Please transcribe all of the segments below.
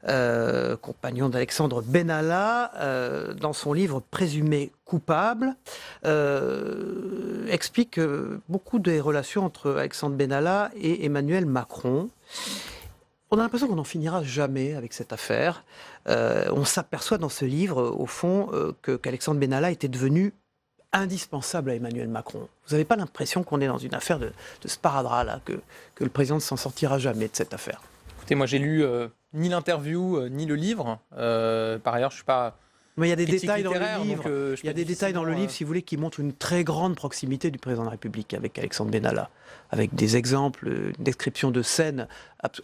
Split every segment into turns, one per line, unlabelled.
compagnon d'Alexandre Benalla, dans son livre Présumé coupable, explique beaucoup des relations entre Alexandre Benalla et Emmanuel Macron. On a l'impression qu'on n'en finira jamais avec cette affaire. On s'aperçoit dans ce livre, au fond, qu'Alexandre Benalla était devenu indispensable à Emmanuel Macron. Vous n'avez pas l'impression qu'on est dans une affaire de sparadrap, là, que le président ne s'en sortira jamais de cette affaire?
Écoutez, moi j'ai lu ni l'interview, ni le livre. Par ailleurs, je ne suis pas...
Mais il y a des détails dans le livre.
Donc,
il y a des détails dans le livre, si vous voulez, qui montrent une très grande proximité du président de la République avec Alexandre Benalla, avec des exemples, une description de scènes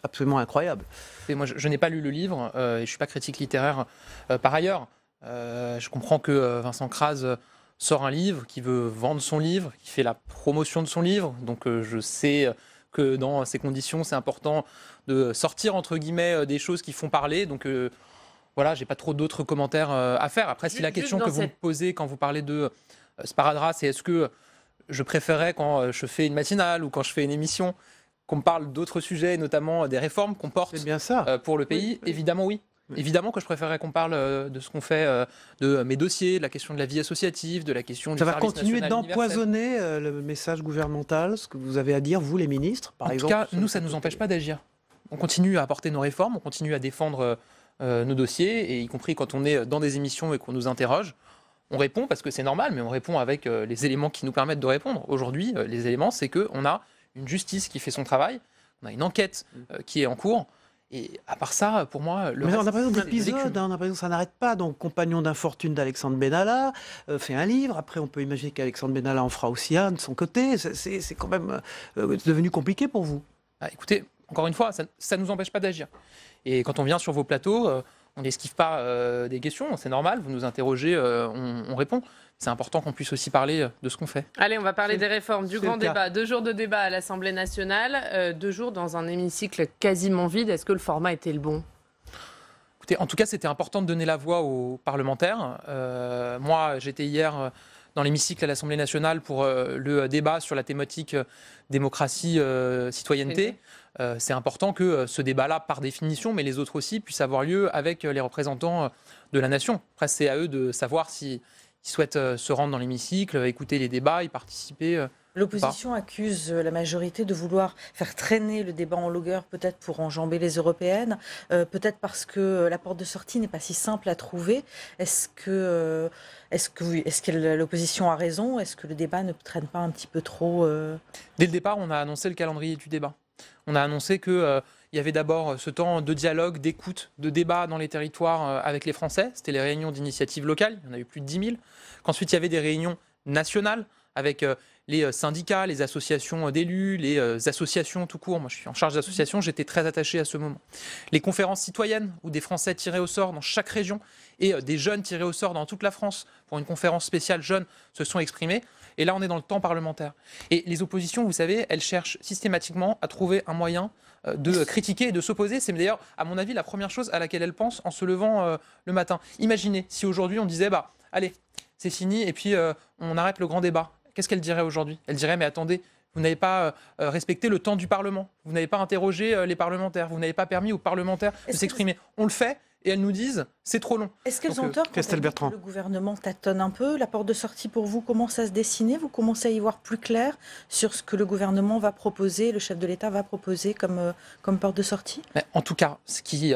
absolument incroyables.
Et moi, je n'ai pas lu le livre et je ne suis pas critique littéraire. Par ailleurs, je comprends que Vincent Crase sort un livre, qui veut vendre son livre, qui fait la promotion de son livre. Donc je sais que dans ces conditions, c'est important de sortir, entre guillemets, des choses qui font parler. Donc voilà, j'ai pas trop d'autres commentaires à faire. Après, si la question que vous me posez quand vous parlez de sparadrap, c'est est-ce que je préférais quand je fais une matinale ou quand je fais une émission qu'on me parle d'autres sujets, notamment des réformes qu'on porte pour le pays? Oui. Évidemment, oui. Oui. Évidemment que je préférerais qu'on parle de ce qu'on fait, de mes dossiers, de la question de la vie associative, de la question du service national universel. Ça va continuer
d'empoisonner le message gouvernemental, ce que vous avez à dire, vous les ministres, par exemple?
En tout cas, nous, ça ne nous empêche pas d'agir. On continue à apporter nos réformes, on continue à défendre nos dossiers, et y compris quand on est dans des émissions et qu'on nous interroge, on répond parce que c'est normal, mais on répond avec les éléments qui nous permettent de répondre. Aujourd'hui, les éléments, c'est qu'on a une justice qui fait son travail, on a une enquête qui est en cours. Et à part ça, pour moi,
on a l'impression d'épisodes, on a l'impression que ça n'arrête pas. Donc, compagnon d'infortune d'Alexandre Benalla fait un livre. Après, on peut imaginer qu'Alexandre Benalla en fera aussi un de son côté. C'est quand même devenu compliqué pour vous.
Écoutez, encore une fois, ça ne nous empêche pas d'agir. Et quand on vient sur vos plateaux, on n'esquive pas des questions. C'est normal, vous nous interrogez, on répond. C'est important qu'on puisse aussi parler de ce qu'on fait.
Allez, on va parler des réformes, du grand débat. 2 jours de débat à l'Assemblée nationale, 2 jours dans un hémicycle quasiment vide. Est-ce que le format était le bon?
Écoutez, en tout cas, c'était important de donner la voix aux parlementaires. Moi, j'étais hier dans l'hémicycle à l'Assemblée nationale pour le débat sur la thématique démocratie, citoyenneté. C'est important que ce débat-là, par définition, mais les autres aussi, puisse avoir lieu avec les représentants de la nation. Après, c'est à eux de savoir s'ils souhaitent se rendre dans l'hémicycle, écouter les débats, y participer.
L'opposition accuse la majorité de vouloir faire traîner le débat en longueur, peut-être pour enjamber les européennes, peut-être parce que la porte de sortie n'est pas si simple à trouver. Est-ce que l'opposition a raison? Est-ce que le débat ne traîne pas un petit peu trop
Dès le départ, on a annoncé le calendrier du débat. On a annoncé qu'il y avait d'abord ce temps de dialogue, d'écoute, de débat dans les territoires avec les Français. C'était les réunions d'initiative locale, il y en a eu plus de 10 000. Qu'ensuite, il y avait des réunions nationales avec les syndicats, les associations d'élus, les associations tout court. Moi, je suis en charge d'associations, j'étais très attaché à ce moment. Les conférences citoyennes, où des Français tirés au sort dans chaque région et des jeunes tirés au sort dans toute la France pour une conférence spéciale jeunes se sont exprimés. Et là, on est dans le temps parlementaire. Et les oppositions, vous savez, elles cherchent systématiquement à trouver un moyen de critiquer et de s'opposer. C'est d'ailleurs, à mon avis, la première chose à laquelle elles pensent en se levant le matin. Imaginez si aujourd'hui on disait, allez, c'est fini, et puis on arrête le grand débat. Qu'est-ce qu'elle dirait aujourd'hui? Elle dirait, mais attendez, vous n'avez pas respecté le temps du Parlement, vous n'avez pas interrogé les parlementaires, vous n'avez pas permis aux parlementaires de s'exprimer. On le fait, et elles nous disent, c'est trop long.
Est-ce qu'elles ont tort quand le gouvernement tâtonne un peu? La porte de sortie, pour vous, commence à se dessiner? Vous commencez à y voir plus clair sur ce que le gouvernement va proposer, le chef de l'État va proposer comme porte de sortie?
En tout cas, ce qui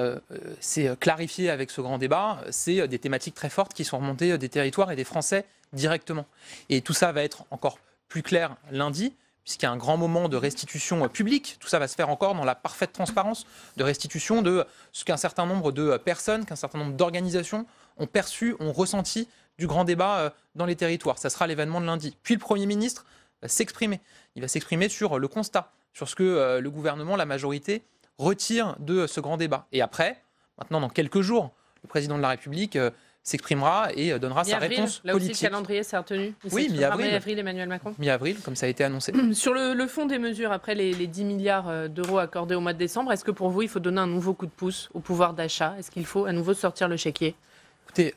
s'est clarifié avec ce grand débat, c'est des thématiques très fortes qui sont remontées des territoires et des Français directement. Et tout ça va être encore plus clair lundi, puisqu'il y a un grand moment de restitution publique. Tout ça va se faire encore dans la parfaite transparence, de restitution de ce qu'un certain nombre de personnes, qu'un certain nombre d'organisations ont perçu, ont ressenti du grand débat dans les territoires. Ça sera l'événement de lundi. Puis le Premier ministre va s'exprimer. Il va s'exprimer sur le constat, sur ce que le gouvernement, la majorité, retire de ce grand débat. Et après, maintenant, dans quelques jours, le président de la République s'exprimera et donnera sa réponse
là
politique.
Aussi, le calendrier s'est retenu.
Oui, mi-avril.
Emmanuel Macron.
Mi-avril, comme ça a été annoncé.
Sur le fond des mesures, après les 10 milliards d'euros accordés au mois de décembre, est-ce que pour vous, il faut donner un nouveau coup de pouce au pouvoir d'achat? Est-ce qu'il faut à nouveau sortir le chéquier?
Écoutez,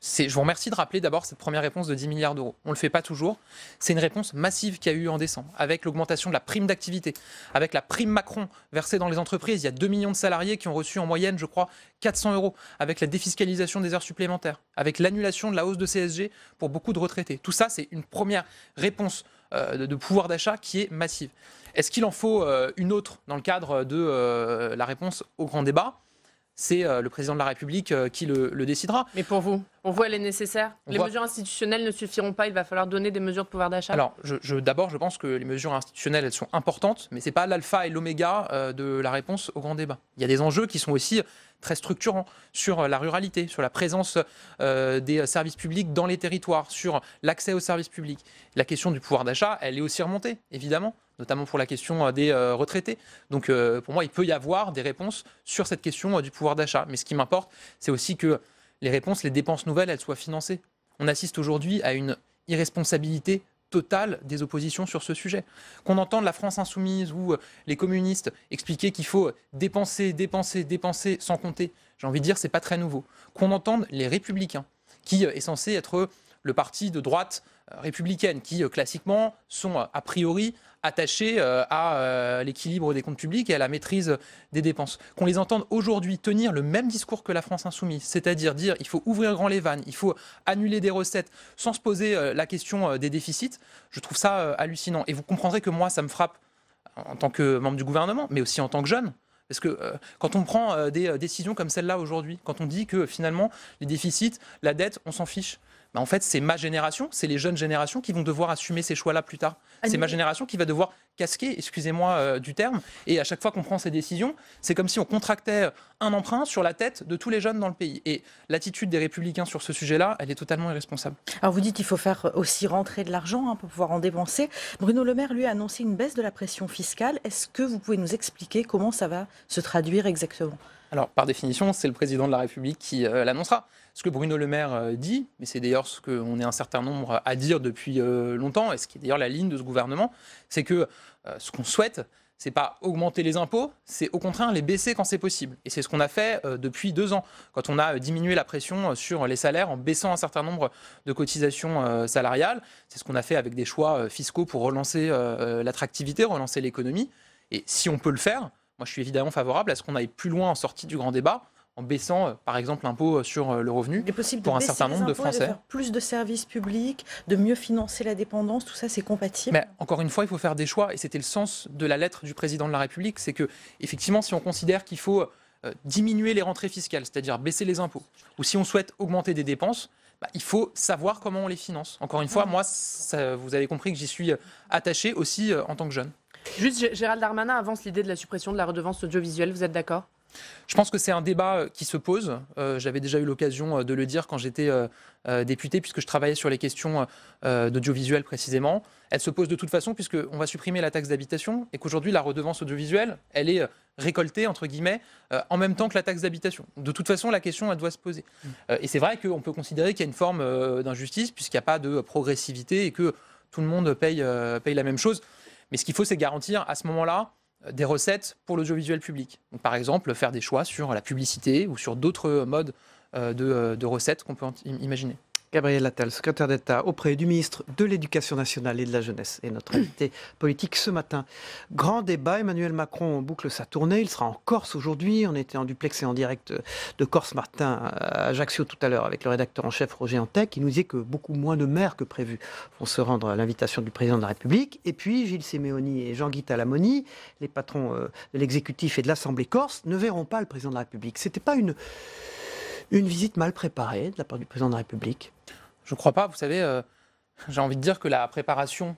Je vous remercie de rappeler d'abord cette première réponse de 10 milliards d'euros. On ne le fait pas toujours. C'est une réponse massive qu'il y a eu en décembre, avec l'augmentation de la prime d'activité, avec la prime Macron versée dans les entreprises. Il y a 2 millions de salariés qui ont reçu en moyenne, je crois, 400 €, avec la défiscalisation des heures supplémentaires, avec l'annulation de la hausse de CSG pour beaucoup de retraités. Tout ça, c'est une première réponse de pouvoir d'achat qui est massive. Est-ce qu'il en faut une autre dans le cadre de la réponse au grand débat ? C'est le président de la République qui le décidera.
Mais pour vous, elle est nécessaire ? Les mesures institutionnelles ne suffiront pas, il va falloir donner des mesures de pouvoir d'achat ?
Alors, d'abord, je pense que les mesures institutionnelles, elles sont importantes, mais ce n'est pas l'alpha et l'oméga de la réponse au grand débat. Il y a des enjeux qui sont aussi très structurants sur la ruralité, sur la présence des services publics dans les territoires, sur l'accès aux services publics. La question du pouvoir d'achat, elle est aussi remontée, évidemment, notamment pour la question des retraités. Donc, pour moi, il peut y avoir des réponses sur cette question du pouvoir d'achat. Mais ce qui m'importe, c'est aussi que les réponses, les dépenses nouvelles, elles soient financées. On assiste aujourd'hui à une irresponsabilité totale des oppositions sur ce sujet. Qu'on entende la France insoumise ou les communistes expliquer qu'il faut dépenser, dépenser, dépenser sans compter, j'ai envie de dire, c'est pas très nouveau. Qu'on entende les Républicains, qui est censé être le parti de droite républicaine, qui classiquement sont a priori attachés à l'équilibre des comptes publics et à la maîtrise des dépenses. Qu'on les entende aujourd'hui tenir le même discours que la France insoumise, c'est-à-dire dire il faut ouvrir grand les vannes, il faut annuler des recettes sans se poser la question des déficits, je trouve ça hallucinant. Et vous comprendrez que moi, ça me frappe en tant que membre du gouvernement, mais aussi en tant que jeune. Parce que quand on prend des décisions comme celle-là aujourd'hui, quand on dit que finalement les déficits, la dette, on s'en fiche, bah en fait c'est ma génération, c'est les jeunes générations qui vont devoir assumer ces choix-là plus tard. C'est ma génération qui va devoir casquer, excusez-moi du terme, et à chaque fois qu'on prend ces décisions, c'est comme si on contractait un emprunt sur la tête de tous les jeunes dans le pays. Et l'attitude des Républicains sur ce sujet-là, elle est totalement irresponsable.
Alors vous dites qu'il faut faire aussi rentrer de l'argent pour pouvoir en dépenser. Bruno Le Maire, lui, a annoncé une baisse de la pression fiscale. Est-ce que vous pouvez nous expliquer comment ça va se traduire exactement ?
Alors, par définition, c'est le président de la République qui l'annoncera. Ce que Bruno Le Maire dit, mais c'est d'ailleurs ce qu'on est un certain nombre à dire depuis longtemps, et ce qui est d'ailleurs la ligne de ce gouvernement, c'est que ce qu'on souhaite, c'est pas augmenter les impôts, c'est au contraire les baisser quand c'est possible. Et c'est ce qu'on a fait depuis 2 ans, quand on a diminué la pression sur les salaires en baissant un certain nombre de cotisations salariales. C'est ce qu'on a fait avec des choix fiscaux pour relancer l'attractivité, relancer l'économie. Et si on peut le faire, moi je suis évidemment favorable à ce qu'on aille plus loin en sortie du grand débat, en baissant par exemple l'impôt sur le revenu pour un certain nombre de Français.
De faire plus de services publics, de mieux financer la dépendance, tout ça c'est compatible.
Mais encore une fois, il faut faire des choix et c'était le sens de la lettre du président de la République, c'est que effectivement si on considère qu'il faut diminuer les rentrées fiscales, c'est-à-dire baisser les impôts, ou si on souhaite augmenter des dépenses, il faut savoir comment on les finance. Encore une fois, moi, vous avez compris que j'y suis attaché aussi en tant que jeune.
Juste, Gérald Darmanin avance l'idée de la suppression de la redevance audiovisuelle, vous êtes d'accord ?
Je pense que c'est un débat qui se pose. J'avais déjà eu l'occasion de le dire quand j'étais député, puisque je travaillais sur les questions d'audiovisuel précisément. Elle se pose de toute façon, puisqu'on va supprimer la taxe d'habitation et qu'aujourd'hui, la redevance audiovisuelle, elle est récoltée, entre guillemets, en même temps que la taxe d'habitation. De toute façon, la question, elle doit se poser. Et c'est vrai qu'on peut considérer qu'il y a une forme d'injustice, puisqu'il n'y a pas de progressivité et que tout le monde paye la même chose. Mais ce qu'il faut, c'est garantir à ce moment-là des recettes pour l'audiovisuel public. Donc, par exemple, faire des choix sur la publicité ou sur d'autres modes de recettes qu'on peut imaginer.
Gabriel Attal, secrétaire d'État auprès du ministre de l'Éducation nationale et de la jeunesse, est notre invité politique ce matin. Grand débat, Emmanuel Macron boucle sa tournée, il sera en Corse aujourd'hui, on était en duplex et en direct de Corse Martin à Ajaccio tout à l'heure avec le rédacteur en chef Roger Antec, qui nous disait que beaucoup moins de maires que prévu vont se rendre à l'invitation du président de la République. Et puis Gilles Simeoni et Jean-Guy Talamoni, les patrons de l'exécutif et de l'Assemblée corse, ne verront pas le président de la République. C'était pas une visite mal préparée de la part du président de la République?
Je ne crois pas. Vous savez, j'ai envie de dire que la préparation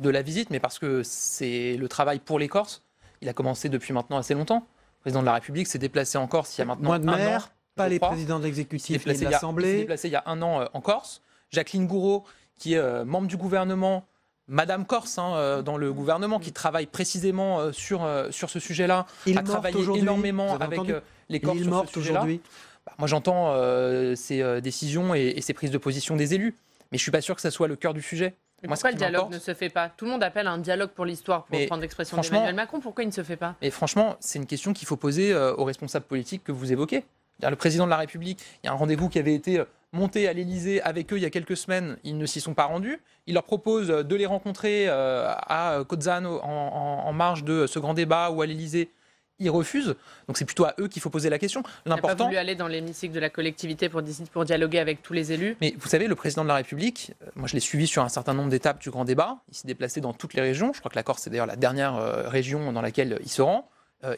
de la visite, mais parce que c'est le travail pour les Corses, il a commencé depuis maintenant assez longtemps. Le président de la République s'est déplacé en Corse il y a maintenant
moins de maires,
an,
pas les présidents de l'exécutif et de l'Assemblée.
Il s'est déplacé il y a 1 an en Corse. Jacqueline Gouraud, qui est membre du gouvernement, Madame Corse dans le gouvernement, qui travaille précisément sur ce sujet-là, a travaillé énormément avec les Corses sur ce sujet-là. Moi, j'entends ces décisions et ces prises de position des élus, mais je ne suis pas sûr que ça soit le cœur du sujet.
Mais pourquoi le dialogue ne se fait pas? Tout le monde appelle à un dialogue pour l'histoire, pour prendre l'expression d'Emmanuel Macron. Pourquoi il ne se fait pas?
Mais franchement, c'est une question qu'il faut poser aux responsables politiques que vous évoquez. Le président de la République, il y a un rendez-vous qui avait été monté à l'Élysée avec eux il y a quelques semaines, ils ne s'y sont pas rendus. Il leur propose de les rencontrer à Cozzano en marge de ce grand débat ou à l'Élysée. Ils refusent. Donc c'est plutôt à eux qu'il faut poser la question.
Il n'a pas voulu aller dans l'hémicycle de la collectivité pour dialoguer avec tous les élus.
Mais vous savez, le président de la République, moi je l'ai suivi sur un certain nombre d'étapes du grand débat. Il s'est déplacé dans toutes les régions. Je crois que la Corse, c'est d'ailleurs la dernière région dans laquelle il se rend.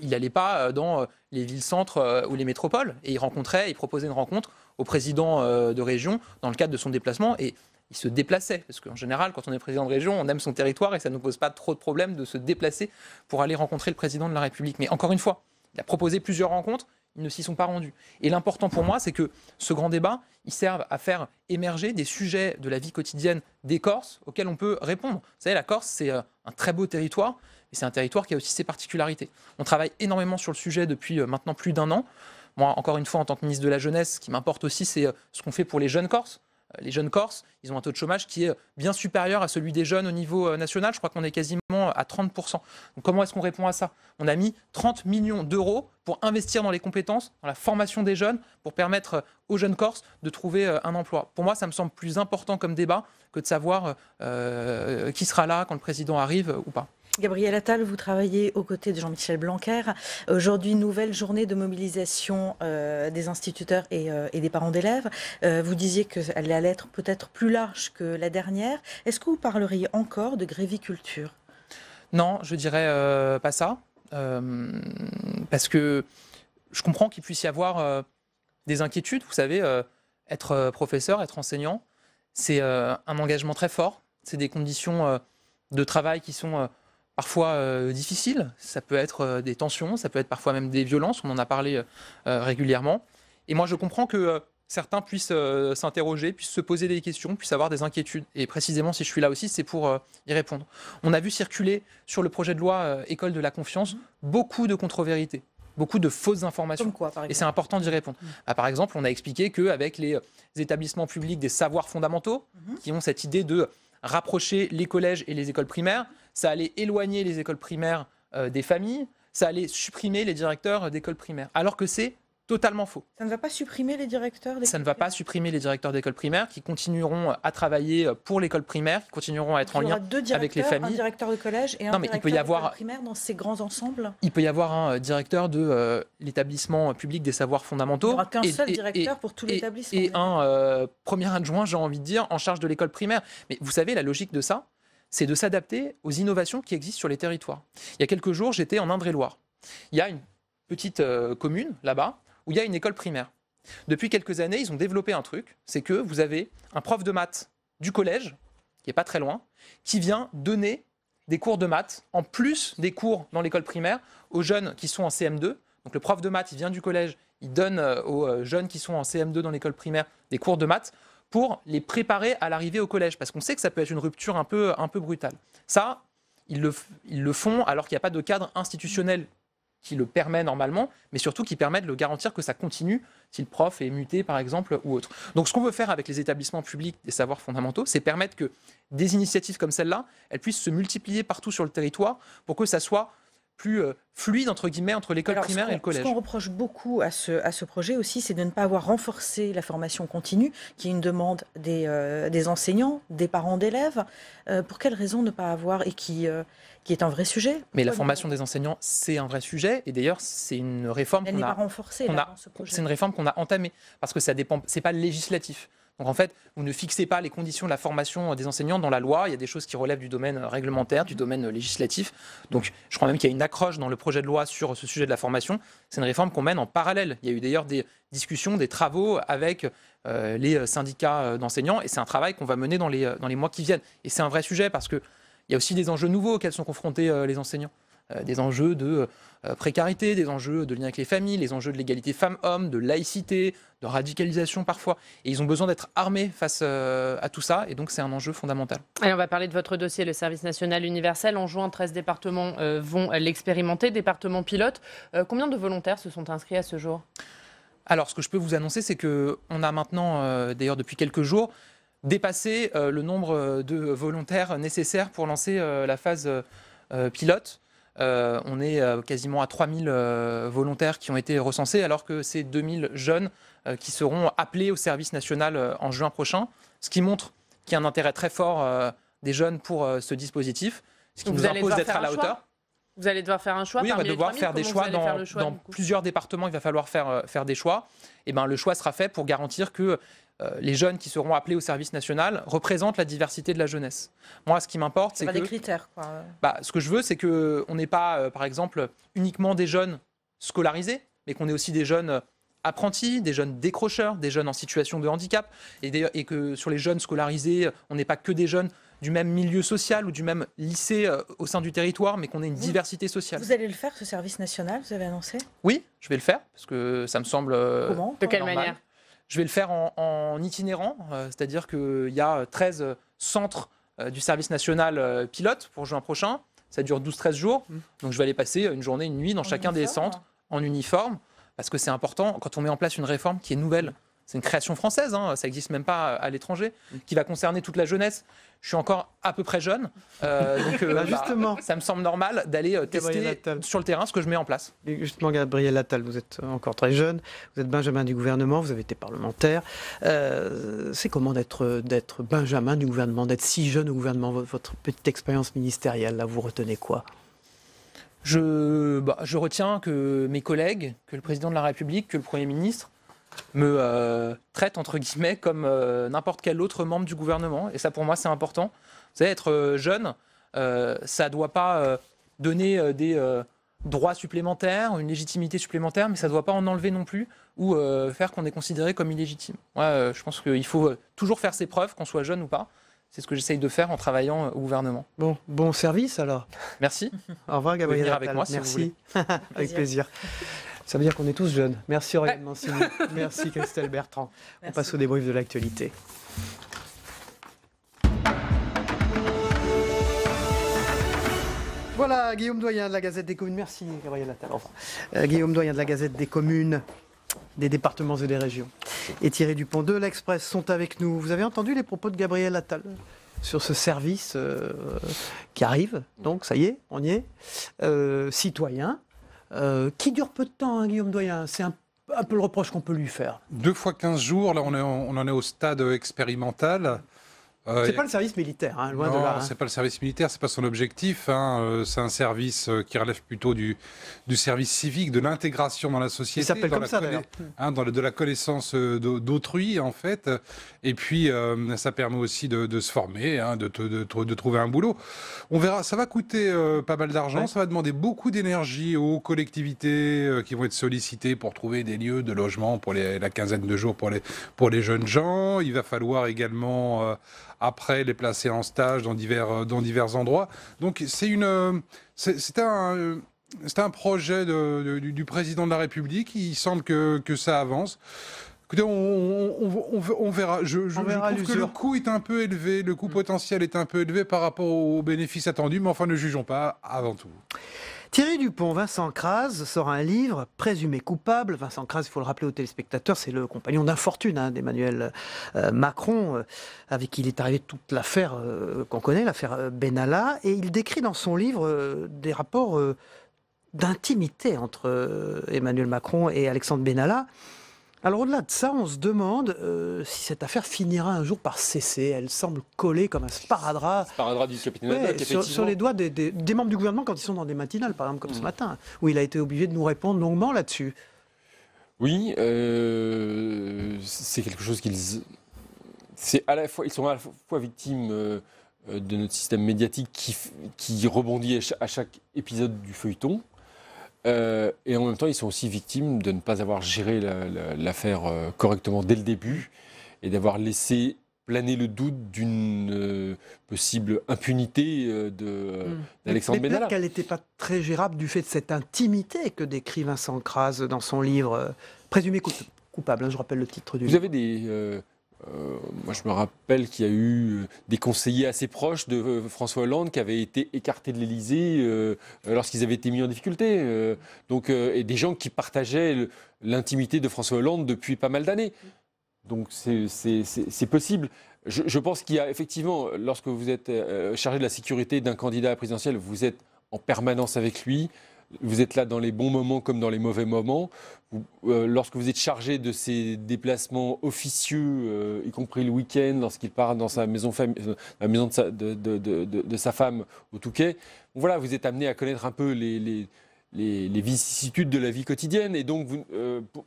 Il n'allait pas dans les villes-centres ou les métropoles. Et il proposait une rencontre au président de région dans le cadre de son déplacement. Et il se déplaçait. Parce qu'en général, quand on est président de région, on aime son territoire et ça ne nous pose pas trop de problèmes de se déplacer pour aller rencontrer le président de la République. Mais encore une fois, il a proposé plusieurs rencontres, ils ne s'y sont pas rendus. Et l'important pour moi, c'est que ce grand débat, il serve à faire émerger des sujets de la vie quotidienne des Corses auxquels on peut répondre. Vous savez, la Corse, c'est un très beau territoire, mais c'est un territoire qui a aussi ses particularités. On travaille énormément sur le sujet depuis maintenant plus d'1 an. Moi, encore une fois, en tant que ministre de la Jeunesse, ce qui m'importe aussi, c'est ce qu'on fait pour les jeunes Corses. Les jeunes Corses, ils ont un taux de chômage qui est bien supérieur à celui des jeunes au niveau national. Je crois qu'on est quasiment à 30%. Donc comment est-ce qu'on répond à ça? On a mis 30 millions d'euros pour investir dans les compétences, dans la formation des jeunes, pour permettre aux jeunes Corses de trouver un emploi. Pour moi, ça me semble plus important comme débat que de savoir qui sera là quand le président arrive ou pas.
Gabriel Attal, vous travaillez aux côtés de Jean-Michel Blanquer. Aujourd'hui, nouvelle journée de mobilisation des instituteurs et des parents d'élèves. Vous disiez qu'elle allait être peut-être plus large que la dernière. Est-ce que vous parleriez encore de gréviculture?
Non, je dirais pas ça. Parce que je comprends qu'il puisse y avoir des inquiétudes. Vous savez, être professeur, être enseignant, c'est un engagement très fort. C'est des conditions de travail qui sont parfois difficiles. Ça peut être des tensions, ça peut être parfois même des violences. On en a parlé régulièrement. Et moi, je comprends que certains puissent s'interroger, puissent se poser des questions, puissent avoir des inquiétudes. Et précisément, si je suis là aussi, c'est pour y répondre. On a vu circuler sur le projet de loi École de la confiance beaucoup de contre-vérités, beaucoup de fausses informations.
Comme quoi, par exemple?
Et c'est important d'y répondre. Par exemple, on a expliqué qu'avec les établissements publics des savoirs fondamentaux, qui ont cette idée de rapprocher les collèges et les écoles primaires, ça allait éloigner les écoles primaires des familles, ça allait supprimer les directeurs d'écoles primaires. Alors que c'est totalement faux.
Ça ne va pas supprimer les directeurs d'école primaire?
Ça ne va pas supprimer les directeurs d'école primaire qui continueront à travailler pour l'école primaire, qui continueront à être en lien avec les familles.
Un directeur de collège et un directeur d'école primaire dans ces grands ensembles?
Il peut y avoir un directeur de l'établissement public des savoirs fondamentaux.
Il n'y aura qu'un seul directeur pour tout l'établissement.
Et un premier adjoint, j'ai envie de dire, en charge de l'école primaire. Mais vous savez, la logique de ça, c'est de s'adapter aux innovations qui existent sur les territoires. Il y a quelques jours, j'étais en Indre-et-Loire. Il y a une petite commune là-bas où il y a une école primaire. Depuis quelques années, ils ont développé un truc, c'est que vous avez un prof de maths du collège, qui n'est pas très loin, qui vient donner des cours de maths, en plus des cours dans l'école primaire, aux jeunes qui sont en CM2. Donc le prof de maths, il vient du collège, il donne aux jeunes qui sont en CM2 dans l'école primaire des cours de maths pour les préparer à l'arrivée au collège, parce qu'on sait que ça peut être une rupture un peu brutale. Ça, ils le font alors qu'il n'y a pas de cadre institutionnel qui le permet normalement, mais surtout qui permet de le garantir que ça continue si le prof est muté, par exemple, ou autre. Donc ce qu'on veut faire avec les établissements publics des savoirs fondamentaux, c'est permettre que des initiatives comme celle-là, elles puissent se multiplier partout sur le territoire pour que ça soit plus fluide, entre guillemets, entre l'école primaire et le collège.
Ce qu'on reproche beaucoup à ce projet aussi, c'est de ne pas avoir renforcé la formation continue, qui est une demande des enseignants, des parents d'élèves. Pour quelles raisons ne pas avoir, et qui est un vrai sujet?
Mais la formation des enseignants, c'est un vrai sujet. Et d'ailleurs, c'est une réforme
Elle n'est pas renforcée dans ce projet.
C'est une réforme qu'on a entamée, parce que ça dépend, c'est pas législatif. Donc en fait, vous ne fixez pas les conditions de la formation des enseignants dans la loi. Il y a des choses qui relèvent du domaine réglementaire, du domaine législatif. Donc je crois même qu'il y a une accroche dans le projet de loi sur ce sujet de la formation. C'est une réforme qu'on mène en parallèle. Il y a eu d'ailleurs des discussions, des travaux avec les syndicats d'enseignants. Et c'est un travail qu'on va mener dans les mois qui viennent. Et c'est un vrai sujet parce qu'il y a aussi des enjeux nouveaux auxquels sont confrontés les enseignants. Des enjeux de précarité, des enjeux de lien avec les familles, les enjeux de l'égalité femmes-hommes, de laïcité, de radicalisation parfois. Et ils ont besoin d'être armés face à tout ça, et donc c'est un enjeu fondamental.
Allez, on va parler de votre dossier, le service national universel. En juin, 13 départements vont l'expérimenter, départements pilotes. Combien de volontaires se sont inscrits à ce jour?
Alors, ce que je peux vous annoncer, c'est qu'on a maintenant, d'ailleurs depuis quelques jours, dépassé le nombre de volontaires nécessaires pour lancer la phase pilote. On est quasiment à 3000 volontaires qui ont été recensés, alors que c'est 2000 jeunes qui seront appelés au service national en juin prochain, ce qui montre qu'il y a un intérêt très fort des jeunes pour ce dispositif, ce qui
Donc
nous impose d'être à la hauteur.
Vous allez devoir faire un choix.
Oui, on va devoir faire des choix dans plusieurs départements. Il va falloir faire des choix. Et ben, le choix sera fait pour garantir que les jeunes qui seront appelés au service national représentent la diversité de la jeunesse. Moi, ce qui m'importe, c'est que...
des critères, quoi.
Ce que je veux, c'est qu'on n'ait pas, par exemple, uniquement des jeunes scolarisés, mais qu'on ait aussi des jeunes apprentis, des jeunes décrocheurs, des jeunes en situation de handicap, et que sur les jeunes scolarisés, on n'ait pas que des jeunes du même milieu social ou du même lycée au sein du territoire, mais qu'on ait une diversité sociale.
Vous allez le faire, ce service national, vous avez annoncé?
Oui, je vais le faire, parce que ça me semble
Comment?
De quelle
normal.
manière?
Je vais le faire en itinérant, c'est-à-dire qu'il y a 13 centres du service national pilote pour juin prochain. Ça dure 12-13 jours, donc je vais aller passer une journée, une nuit dans chacun des centres en uniforme, parce que c'est important quand on met en place une réforme qui est nouvelle. C'est une création française, ça n'existe même pas à l'étranger, qui va concerner toute la jeunesse. Je suis encore à peu près jeune, donc
justement,
ça me semble normal d'aller tester sur le terrain ce que je mets en place.
Et justement, Gabriel Attal, vous êtes encore très jeune, vous êtes Benjamin du gouvernement, vous avez été parlementaire. C'est comment d'être Benjamin du gouvernement, d'être si jeune au gouvernement? Votre petite expérience ministérielle, là, vous retenez quoi?
Je retiens que mes collègues, que le président de la République, que le Premier ministre me traitent entre guillemets comme n'importe quel autre membre du gouvernement. Et ça, pour moi, c'est important. Vous savez, être jeune, ça ne doit pas donner des droits supplémentaires, une légitimité supplémentaire, mais ça ne doit pas en enlever non plus ou faire qu'on est considéré comme illégitime. Moi, je pense qu'il faut toujours faire ses preuves, qu'on soit jeune ou pas. C'est ce que j'essaye de faire en travaillant au gouvernement.
Bon service alors.
Merci.
Au revoir Gabriel
venir
Attal.
avec moi si vous voulez.
Avec plaisir. Ça veut dire qu'on est tous jeunes. Merci Aurélien Mancini. Merci Christelle Bertrand. On passe au débrief de l'actualité. Voilà, Guillaume Doyen de la Gazette des Communes. Merci Gabriel Attal. Guillaume Doyen de la Gazette des Communes, des départements et des régions. Et Thierry Dupont de l'Express sont avec nous. Vous avez entendu les propos de Gabriel Attal sur ce service qui arrive, donc ça y est, on y est, citoyen, qui dure peu de temps, Guillaume Doyen. C'est un peu le reproche qu'on peut lui faire.
2 fois 15 jours, là on en est au stade expérimental.
C'est pas le service militaire, loin de là.
Non, c'est pas le service militaire, c'est pas son objectif. C'est un service qui relève plutôt du service civique, de l'intégration dans la société.
Il s'appelle comme ça d'ailleurs.
De la connaissance d'autrui en fait. Et puis ça permet aussi de se former, de trouver un boulot. On verra, ça va coûter pas mal d'argent, ça va demander beaucoup d'énergie aux collectivités qui vont être sollicitées pour trouver des lieux de logement pour la quinzaine de jours pour les jeunes gens. Il va falloir également après les placer en stage dans divers endroits. Donc c'est un projet du président de la République. Il semble que ça avance. Écoutez, on verra. Je trouve que le coût est un peu élevé, le coût potentiel est un peu élevé par rapport aux bénéfices attendus, mais enfin ne jugeons pas avant tout.
Thierry Dupont, Vincent Crase sort un livre, Présumé coupable. Vincent Crase, il faut le rappeler aux téléspectateurs, c'est le compagnon d'infortune d'Emmanuel Macron, avec qui il est arrivé toute l'affaire qu'on connaît, l'affaire Benalla. Et il décrit dans son livre des rapports d'intimité entre Emmanuel Macron et Alexandre Benalla. Alors au-delà de ça, on se demande si cette affaire finira un jour par cesser. Elle semble collée comme un sparadrap.
Sparadrap du capitaine Haddock, effectivement.
Sur les doigts des membres du gouvernement quand ils sont dans des matinales, par exemple comme ce matin, où il a été obligé de nous répondre longuement là-dessus.
Oui, c'est quelque chose qu'ils... Ils sont à la fois victimes de notre système médiatique qui rebondit à chaque épisode du feuilleton. Et en même temps, ils sont aussi victimes de ne pas avoir géré l'affaire correctement dès le début et d'avoir laissé planer le doute d'une possible impunité d'Alexandre Benalla.
Peut-être qu'elle n'était pas très gérable du fait de cette intimité que décrit Vincent Crase dans son livre Présumé coupable, je rappelle le titre du livre.
Vous avez des... moi, je me rappelle qu'il y a eu des conseillers assez proches de François Hollande qui avaient été écartés de l'Élysée lorsqu'ils avaient été mis en difficulté. Et des gens qui partageaient l'intimité de François Hollande depuis pas mal d'années. Donc, c'est possible. Je pense qu'il y a effectivement, lorsque vous êtes chargé de la sécurité d'un candidat à la présidentielle, vous êtes en permanence avec lui. Vous êtes là dans les bons moments comme dans les mauvais moments. Lorsque vous êtes chargé de ces déplacements officieux, y compris le week-end, lorsqu'il part dans sa maison, la maison de sa femme au Touquet, voilà, vous êtes amené à connaître un peu les vicissitudes de la vie quotidienne. Et donc,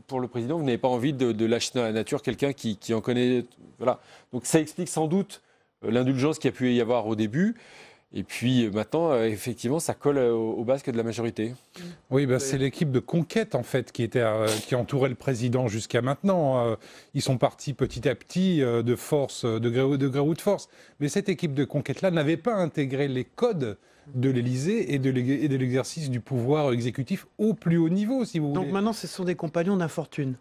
pour le président, vous n'avez pas envie de lâcher dans la nature quelqu'un qui en connaît. Voilà. Donc ça explique sans doute l'indulgence qu'il y a pu y avoir au début. Et puis maintenant, effectivement, ça colle au basque de la majorité.
Oui, c'est l'équipe de conquête, en fait, qui entourait le président jusqu'à maintenant. Ils sont partis petit à petit de force, de gré ou de force. Mais cette équipe de conquête-là n'avait pas intégré les codes de l'Élysée et de l'exercice du pouvoir exécutif au plus haut niveau, si vous voulez.
Donc maintenant, ce sont des compagnons d'infortune.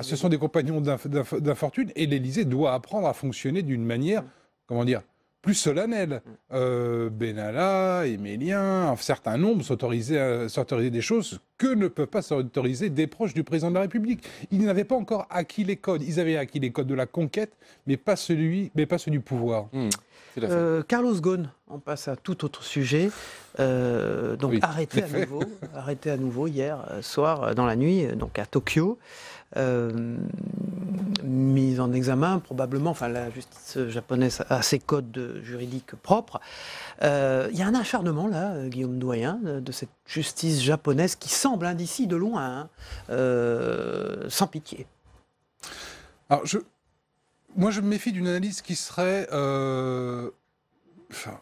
Ce sont des compagnons d'infortune, et l'Élysée doit apprendre à fonctionner d'une manière, comment dire, plus solennelle. Benalla, Émélien, un certain nombre s'autorisaient des choses que ne peuvent pas s'autoriser des proches du président de la République. Ils n'avaient pas encore acquis les codes. Ils avaient acquis les codes de la conquête, mais pas ceux du pouvoir.
Carlos Ghosn, on passe à tout autre sujet. Donc
Oui,
arrêté à nouveau hier soir dans la nuit, donc à Tokyo. Mise en examen, probablement, enfin la justice japonaise a ses codes juridiques propres. Il y a un acharnement là, Guillaume Doyen, de cette justice japonaise qui semble d'ici de loin, sans pitié.
Alors moi je me méfie d'une analyse qui serait, on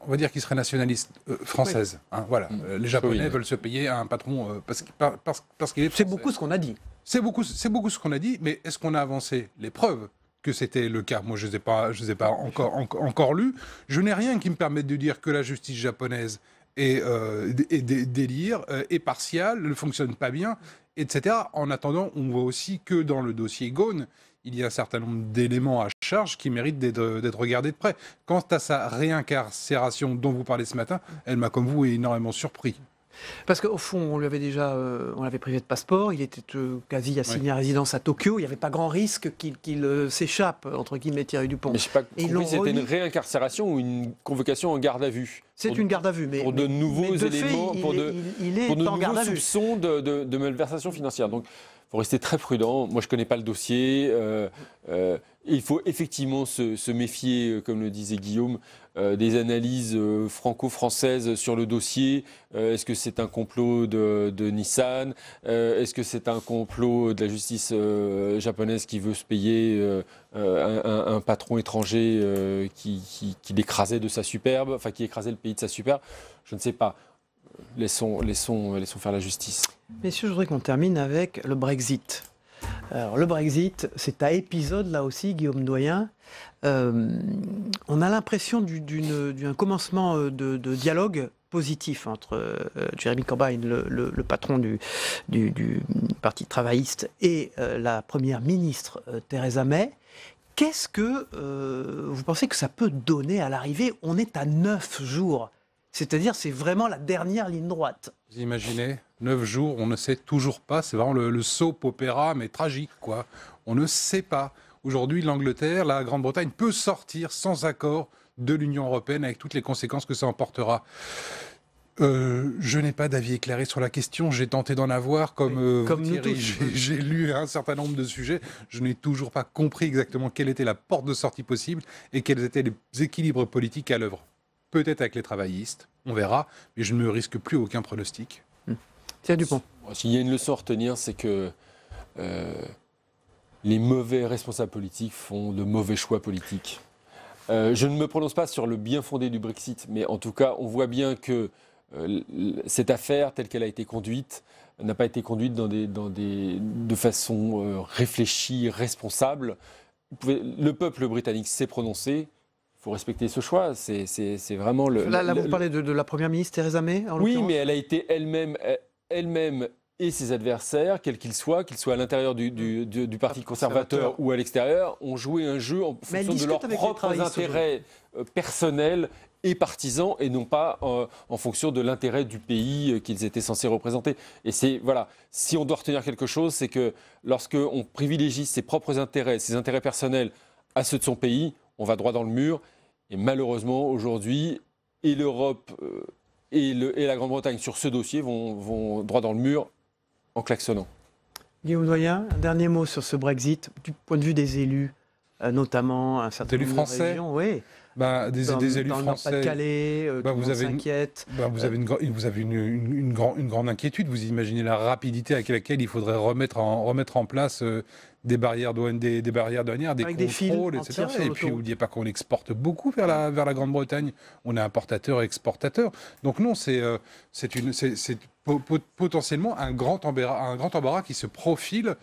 va dire qui serait nationaliste française. Oui. Voilà, les Japonais veulent se payer à un patron parce qu'il est français.
C'est beaucoup ce qu'on a dit.
C'est beaucoup ce qu'on a dit, mais est-ce qu'on a avancé les preuves que c'était le cas? Moi, je ne les ai pas encore lues. Je n'ai rien qui me permette de dire que la justice japonaise est délire, est partiale, ne fonctionne pas bien, etc. En attendant, on voit aussi que dans le dossier Ghosn, il y a un certain nombre d'éléments à charge qui méritent d'être regardés de près. Quant à sa réincarcération dont vous parlez ce matin, elle m'a, comme vous, énormément surpris.
Parce qu'au fond, on l'avait privé de passeport, il était quasi assigné à résidence à Tokyo, il n'y avait pas grand risque qu'il s'échappe, entre guillemets, Thierry Dupont.
Mais je ne sais pas compris, c'était une réincarcération ou une convocation en garde à vue?
C'est une garde à vue, mais
pour de nouveaux éléments,
fait,
pour de nouveaux soupçons de malversation financière. Donc, il faut rester très prudent. Moi, je ne connais pas le dossier. Il faut effectivement se méfier, comme le disait Guillaume, des analyses franco-françaises sur le dossier. Est-ce que c'est un complot de Nissan? Est-ce que c'est un complot de la justice japonaise qui veut se payer un patron étranger qui l'écrasait de sa superbe, enfin qui écrasait le pays de sa superbe? Je ne sais pas. Laissons faire la justice.
Messieurs, je voudrais qu'on termine avec le Brexit. Alors, le Brexit, c'est à épisode, là aussi, Guillaume Doyen. On a l'impression d'un commencement de dialogue positif entre Jeremy Corbyn, le patron du Parti travailliste, et la première ministre Theresa May. Qu'est-ce que vous pensez que ça peut donner à l'arrivée? On est à 9 jours. C'est-à-dire, c'est vraiment la dernière ligne droite.
Vous imaginez, 9 jours, on ne sait toujours pas. C'est vraiment le soap opéra, mais tragique, quoi. On ne sait pas. Aujourd'hui, l'Angleterre, la Grande-Bretagne peut sortir sans accord de l'Union européenne avec toutes les conséquences que ça emportera. Je n'ai pas d'avis éclairé sur la question. J'ai tenté d'en avoir, comme Thierry. J'ai lu un certain nombre de sujets. Je n'ai toujours pas compris exactement quelle était la porte de sortie possible et quels étaient les équilibres politiques à l'œuvre. Peut-être avec les travaillistes, on verra, mais je ne me risque plus aucun pronostic.
Thierry Dupont.
S'il y a une leçon à retenir, c'est que les mauvais responsables politiques font de mauvais choix politiques. Je ne me prononce pas sur le bien fondé du Brexit, mais en tout cas, on voit bien que cette affaire, telle qu'elle a été conduite, n'a pas été conduite de façon réfléchie, responsable. Le peuple britannique s'est prononcé. Il faut respecter ce choix. C'est vraiment le.
Là, vous parlez de la première ministre Theresa May, en
oui, mais elle a été elle-même et ses adversaires, quels qu'ils soient à l'intérieur du Parti conservateur ou à l'extérieur, ont joué un jeu en fonction de leurs propres intérêts personnels et partisans, et non pas en fonction de l'intérêt du pays qu'ils étaient censés représenter. Et voilà, si on doit retenir quelque chose, c'est que lorsqu'on privilégie ses propres intérêts, ses intérêts personnels à ceux de son pays, on va droit dans le mur. Et malheureusement, aujourd'hui, et l'Europe et la Grande-Bretagne sur ce dossier vont droit dans le mur en klaxonnant.
Guillaume Doyen, un dernier mot sur ce Brexit, du point de vue des élus, notamment un certain nombre de
français.
régions. Oui.
Des élus
dans
français.
le Pas-de-Calais, tout le monde s'inquiète.
Vous avez une grande inquiétude. Vous imaginez la rapidité avec laquelle il faudrait remettre en place des barrières douanières, des
Avec des
contrôles,
fils
etc.
entiers sur
Et puis,
l'autoroute.
n'oubliez pas qu'on exporte beaucoup vers la Grande-Bretagne. On est importateur et exportateur. Donc non, c'est potentiellement un grand embarras qui se profile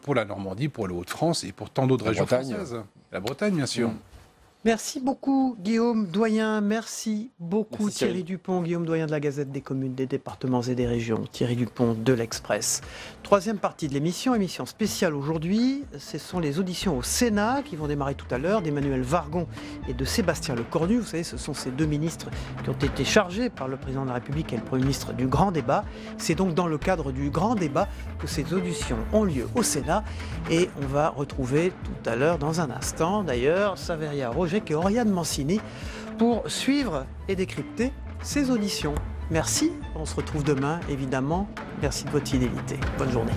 pour la Normandie, pour le Hauts-de-France et pour tant d'autres régions françaises. La Bretagne, bien sûr.
Merci beaucoup Guillaume Doyen, merci beaucoup
Merci,
Thierry
Thierry.
Dupont, Guillaume Doyen de la Gazette des communes, des départements et des régions, Thierry Dupont de l'Express. Troisième partie de l'émission, émission spéciale aujourd'hui, ce sont les auditions au Sénat qui vont démarrer tout à l'heure d'Emmanuel Vargon et de Sébastien Lecornu. Vous savez, ce sont ces deux ministres qui ont été chargés par le président de la République et le Premier ministre du Grand Débat. C'est donc dans le cadre du Grand Débat que ces auditions ont lieu au Sénat et on va retrouver tout à l'heure, dans un instant d'ailleurs, Saveria Roger et Oriane Mancini pour suivre et décrypter ces auditions. Merci, on se retrouve demain évidemment. Merci de votre fidélité. Bonne journée.